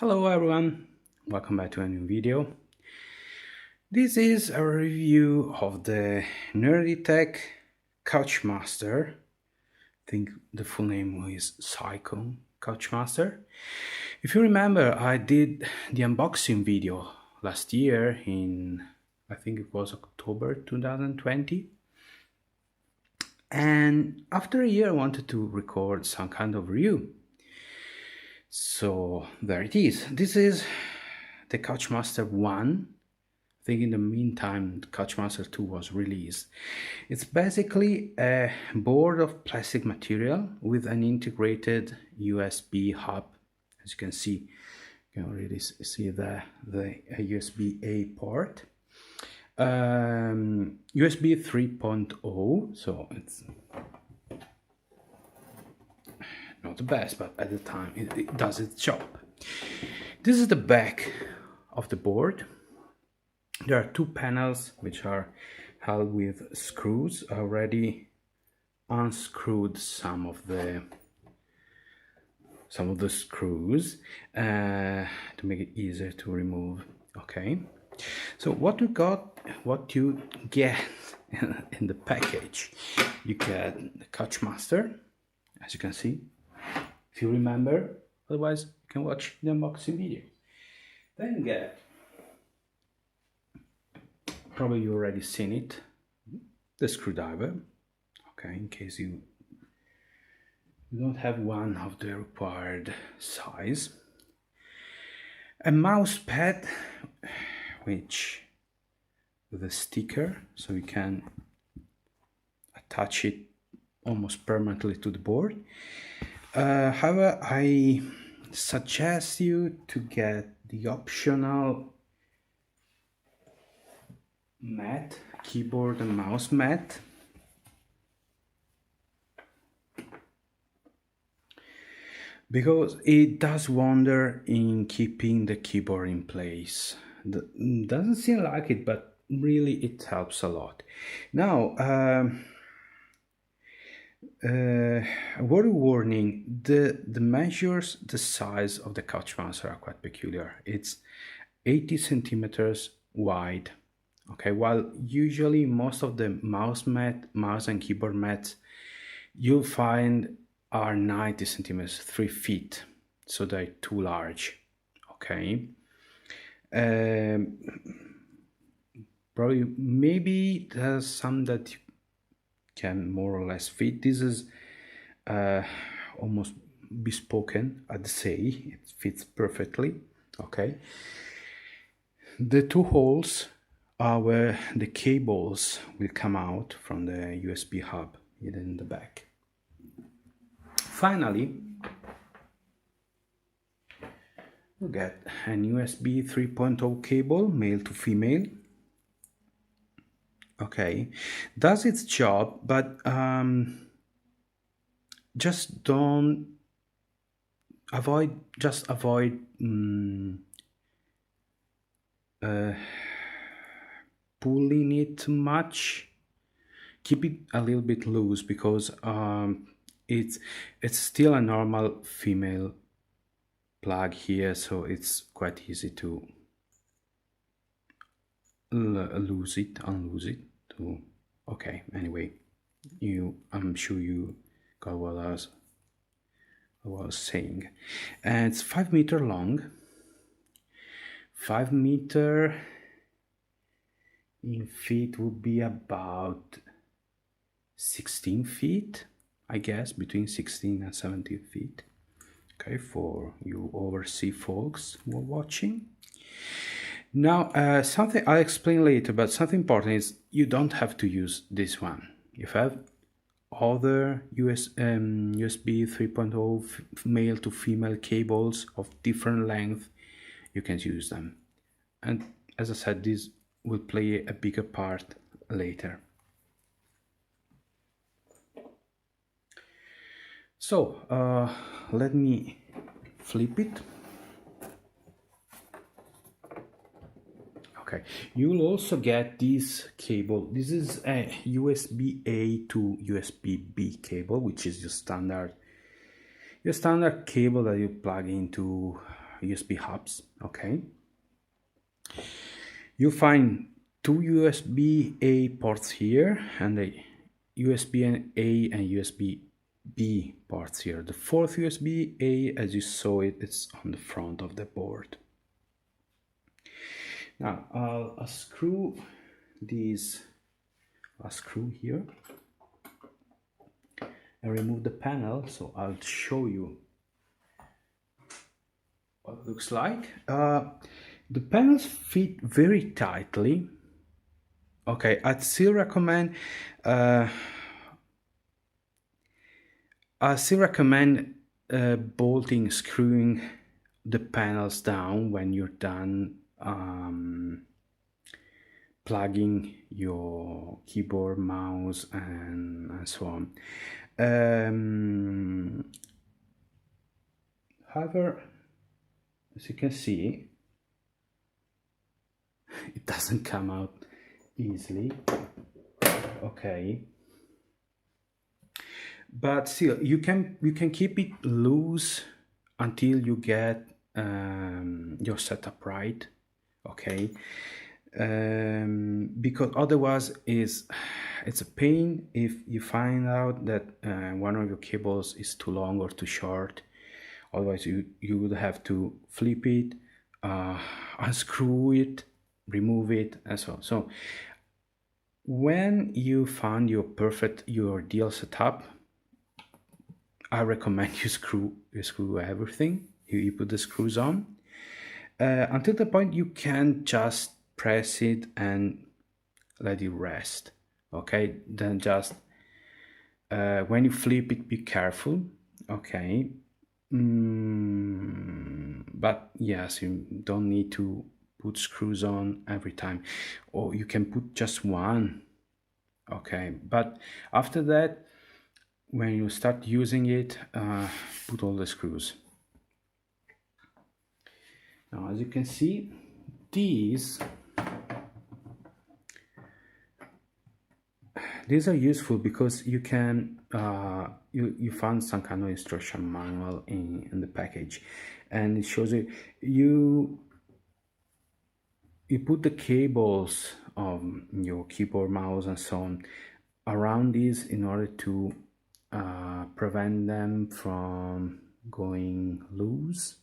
Hello everyone, welcome back to a new video. This is a review of the Nerdytech Couchmaster. I think the full name is Cycon Couchmaster. If you remember, I did the unboxing video last year in, I think it was October 2020. And after a year I wanted to record some kind of review. So there it is. This is the Couchmaster 1. I think in the meantime the Couchmaster 2 was released. It's basically a board of plastic material with an integrated USB hub. As you can see, you can already see the USB-A port. USB 3.0, so it's not the best, but at the time it does its job. This is the back of the board. There are two panels which are held with screws. I already unscrewed some of the screws to make it easier to remove. Okay, so what you get in the package, you get the Couchmaster, as you can see, if you remember. Otherwise you can watch the unboxing video. Then you get, probably you already seen it, the screwdriver. Okay, in case you don't have one of the required size. A mouse pad, which with a sticker, so you can attach it almost permanently to the board. However, I suggest you to get the optional mat, keyboard and mouse mat, because it does wonder in keeping the keyboard in place. Doesn't seem like it, but really it helps a lot. Now, word of warning, the measures, the size of the Couchmaster are quite peculiar. It's 80 centimeters wide. Okay, while usually most of the mouse and keyboard mats you'll find are 90 centimeters, 3 feet, so they're too large. Okay, probably maybe there's some that can more or less fit. This is almost bespoken, I'd say. It fits perfectly. Okay, the two holes are where the cables will come out from the USB hub hidden in the back. Finally, you get an USB 3.0 cable, male to female. Okay, does its job, but just avoid pulling it too much. Keep it a little bit loose, because it's still a normal female plug here, so it's quite easy to unloose it. Okay, anyway, I'm sure you got what I was saying. And it's 5 meters long. 5 meters in feet would be about 16 feet, I guess, between 16 and 17 feet. Okay, for you overseas folks who are watching. Now, something I'll explain later, but something important is you don't have to use this one. If you have other USB 3.0 male to female cables of different length, you can use them. And as I said, this will play a bigger part later. So let me flip it. Okay, you'll also get this cable. This is a USB-A to USB-B cable, which is your standard cable that you plug into USB hubs. Okay, you find two USB-A ports here and a USB-A and USB-B ports here. The fourth USB-A, as you saw it, it's on the front of the board. Now I'll screw these. I'll screw here and remove the panel, so I'll show you what it looks like. The panels fit very tightly. Okay, I'd still recommend bolting, screwing the panels down when you're done plugging your keyboard, mouse, and so on. However, as you can see, it doesn't come out easily. Okay, but still you can keep it loose until you get your setup right. Okay, because otherwise it's a pain if you find out that one of your cables is too long or too short. Otherwise you would have to flip it, unscrew it, remove it, and so on. So when you find your ideal setup, I recommend you screw everything. You put the screws on until the point you can just press it and let it rest. Okay, then just when you flip it, be careful. Okay, but yes, you don't need to put screws on every time, or you can put just one. Okay, but after that, when you start using it, put all the screws. Now, as you can see, these are useful because you can you found some kind of instruction manual in the package, and it shows you put the cables of your keyboard, mouse, and so on around these in order to prevent them from going loose,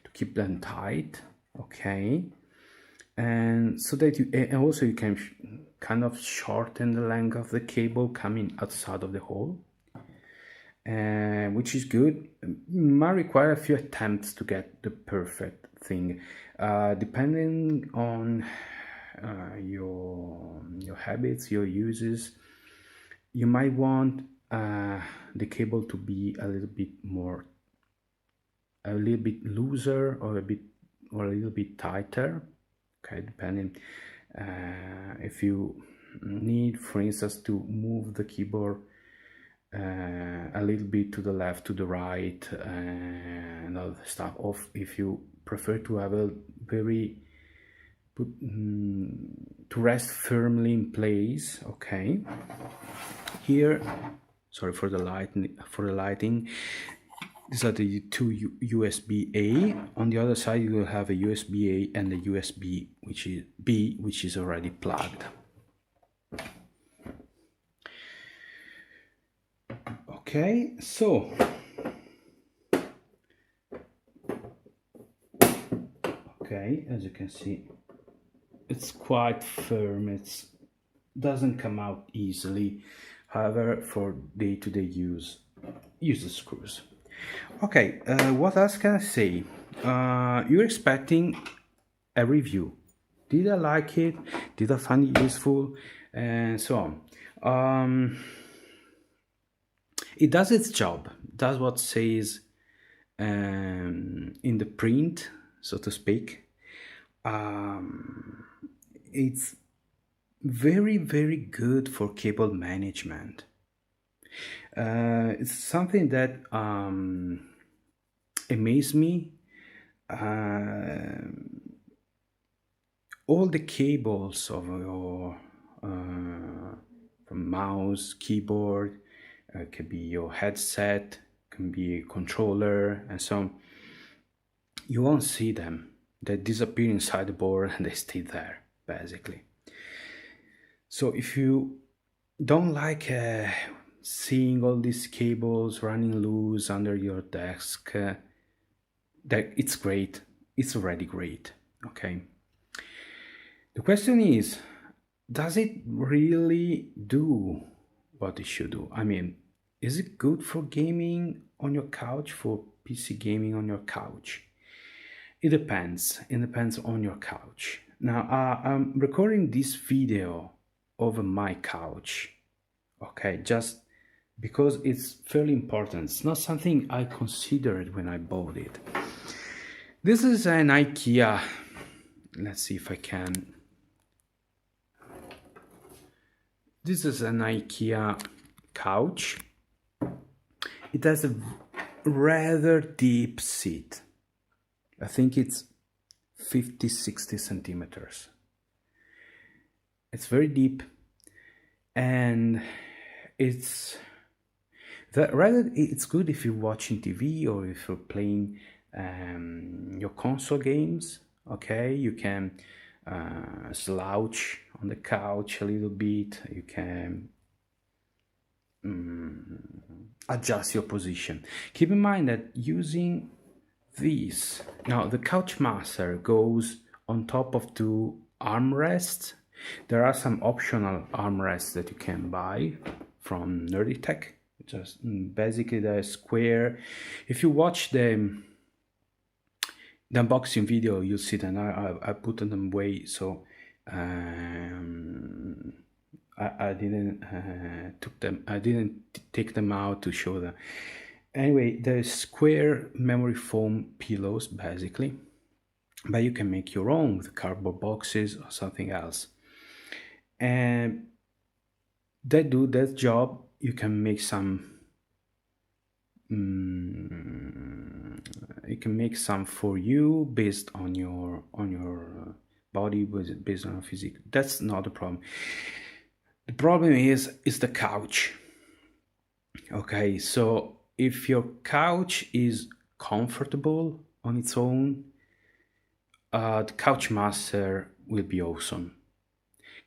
to keep them tight. Okay, and so that and also you can kind of shorten the length of the cable coming outside of the hole, which is good. Might require a few attempts to get the perfect thing, depending on your habits, your uses. You might want the cable to be a little bit looser, or a little bit tighter. Okay, depending if you need, for instance, to move the keyboard a little bit to the left, to the right, and other stuff, or if you prefer to have a to rest firmly in place. Okay, here, sorry for the lighting, these are the two USB-A. On the other side, you will have a USB-A and a USB B, which is already plugged. Okay, so as you can see, it's quite firm. It doesn't come out easily. However, for day-to-day use the screws. Okay, what else can I say? You're expecting a review. Did I like it? Did I find it useful? And so on. It does its job. Does what says in the print, so to speak. It's very, very good for cable management. It's something that amazed me. All the cables of your from mouse, keyboard, can be your headset, can be a controller, and so on. you won't see them. They disappear inside the board and they stay there, basically. So if you don't like seeing all these cables running loose under your desk, that it's great. It's already great. Okay. The question is, does it really do what it should do? I mean, is it good for gaming on your couch, for PC gaming on your couch? It depends. It depends on your couch. Now, I'm recording this video over my couch, okay, just because it's fairly important. It's not something I considered when I bought it. This is an IKEA. Let's see if I can. This is an IKEA couch. It has a rather deep seat. I think it's 50-60 centimeters. It's very deep, and it's good if you're watching TV or if you're playing your console games. Okay, you can slouch on the couch a little bit. You can adjust your position. Keep in mind that using these, now the Couchmaster goes on top of two armrests. There are some optional armrests that you can buy from Nerdytech. Just basically the square. If you watch the unboxing video, you'll see that I put them away, so I didn't take them out to show them. Anyway, the square memory foam pillows, basically, but you can make your own with cardboard boxes or something else, and they do that job. You can make some. You can make some for you based on your body, based on your physique. That's not the problem. The problem is the couch. Okay, so if your couch is comfortable on its own, the Couchmaster will be awesome.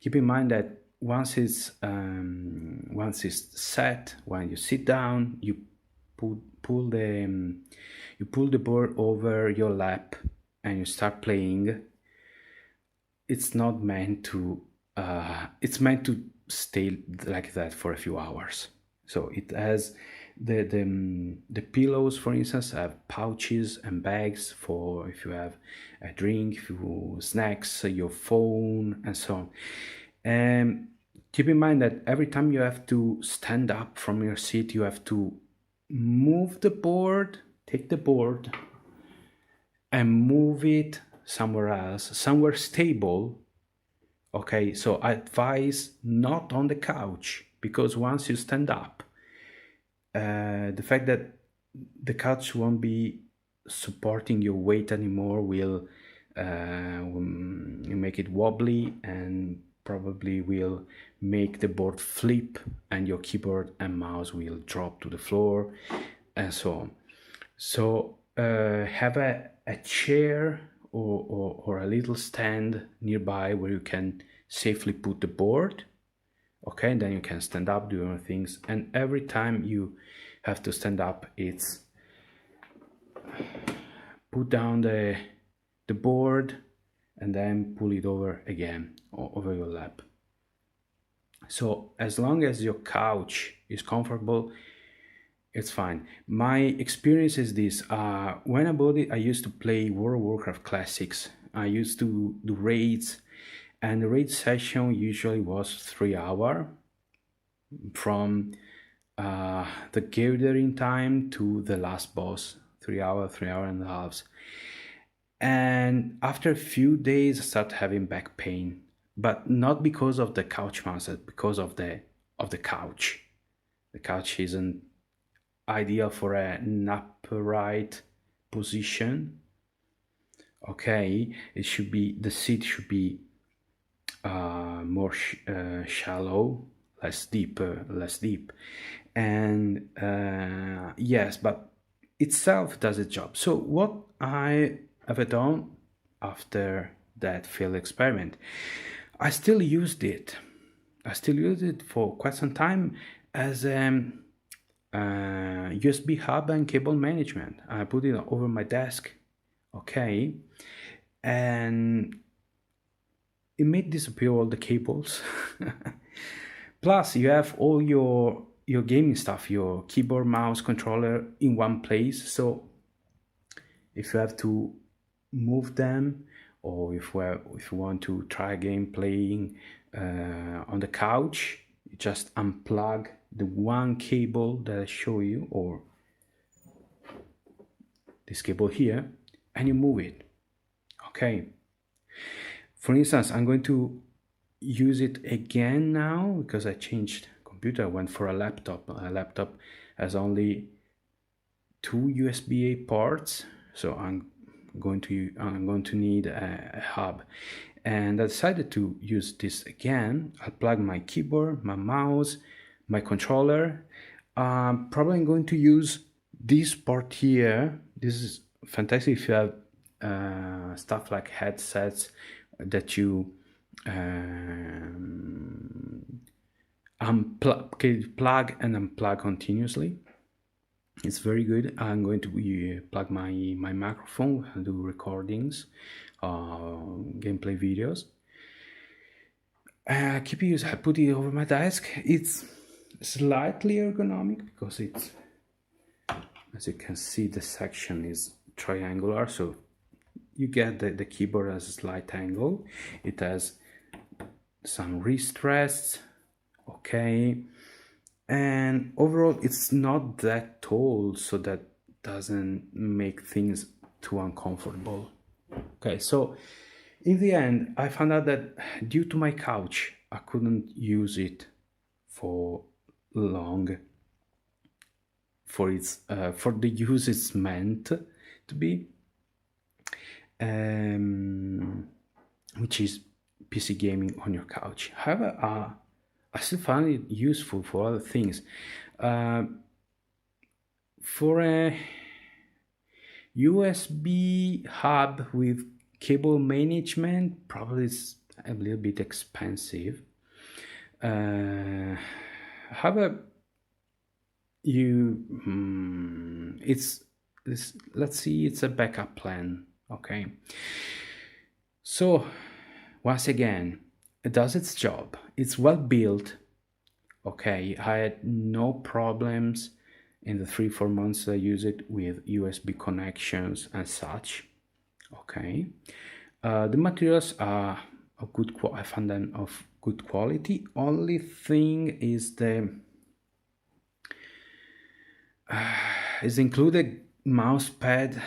Keep in mind that once it's set, when you sit down, you pull the board over your lap and you start playing. It's not meant to. It's meant to stay like that for a few hours. So it has the pillows, for instance, have pouches and bags for if you have a drink, if you snacks, your phone, and so on. And keep in mind that every time you have to stand up from your seat, you have to move the board, take the board, and move it somewhere else, somewhere stable. Okay, so I advise not on the couch, because once you stand up, the fact that the couch won't be supporting your weight anymore will make it wobbly and probably will make the board flip, and your keyboard and mouse will drop to the floor, and so on. So have a chair or a little stand nearby where you can safely put the board. Okay, and then you can stand up, do your things, and every time you have to stand up, it's put down the board and then pull it over again, over your lap. So as long as your couch is comfortable, it's fine. My experience is this: when I bought it, I used to play World of Warcraft Classics. I used to do raids, and the raid session usually was 3 hours, from the gathering time to the last boss. 3 hours, 3 hours and a half. And after a few days, I started having back pain, but not because of the Couchmaster, because of the couch. The couch isn't ideal for an upright position. Okay, it should be, the seat should be more shallow, less deep, and yes, but itself does its job. So what I have done after that failed experiment? I still used it. I still used it for quite some time as USB hub and cable management. I put it over my desk, okay, and it made disappear all the cables. Plus, you have all your gaming stuff, your keyboard, mouse, controller in one place. So if you have to move them, or if you want to try again playing on the couch, you just unplug the one cable that I show you, or this cable here, and you move it. Okay. For instance, I'm going to use it again now because I changed computer. I went for a laptop. A laptop has only 2 USB-A ports, so I'm going to need a hub, and I decided to use this again. I'll plug my keyboard, my mouse, my controller. Probably I'm going to use this part here. This is fantastic if you have stuff like headsets that you plug and unplug continuously. It's very good. I'm going to plug my microphone and do recordings, gameplay videos. I put it over my desk. It's slightly ergonomic because it's, as you can see, the section is triangular, so you get the keyboard as a slight angle. It has some wrist rests, okay, and overall it's not that tall, so that doesn't make things too uncomfortable. Okay, so in the end I found out that due to my couch I couldn't use it for long, for the use it's meant to be, which is PC gaming on your couch. However, I still find it useful for other things. For a USB hub with cable management, probably it's a little bit expensive. However, let's see, it's a backup plan. Okay, so once again, it does its job. It's well built. Okay, I had no problems in the 3-4 months I use it with USB connections and such. Okay, the materials are of good I found them of good quality. Only thing is is included mouse pad.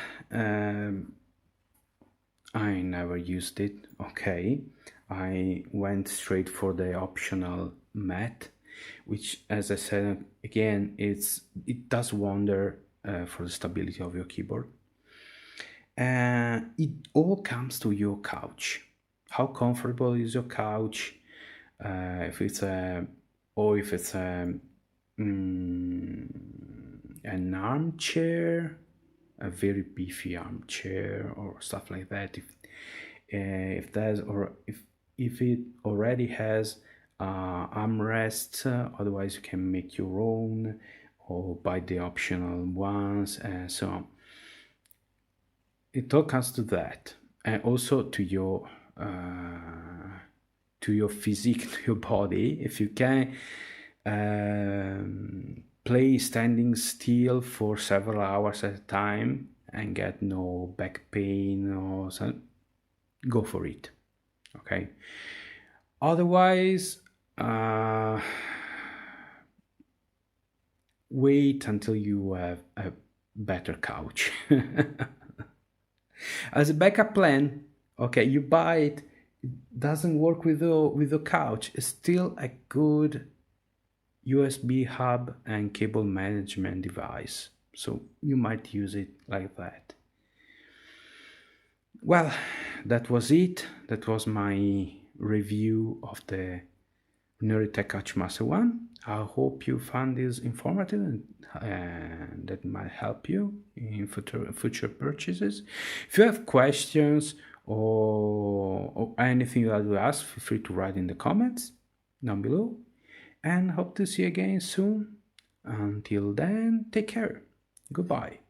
I never used it. Okay, I went straight for the optional mat, which, as I said again, it does wonder for the stability of your keyboard. It all comes to your couch. How comfortable is your couch? If it's an armchair, a very beefy armchair or stuff like that. If it already has armrests, otherwise you can make your own or buy the optional ones and so on. It all comes to that, and also to your physique, to your body. If you can play standing still for several hours at a time and get no back pain or something, go for it. Okay, otherwise wait until you have a better couch. As a backup plan, okay, you buy it, it doesn't work with the couch, it's still a good USB hub and cable management device, so you might use it like that. Well, that was it. That was my review of the Nerdytec Couchamster 1. I hope you found this informative and that might help you in future purchases. If you have questions or anything you like to ask, feel free to write in the comments down below. And hope to see you again soon. Until then, take care. Goodbye.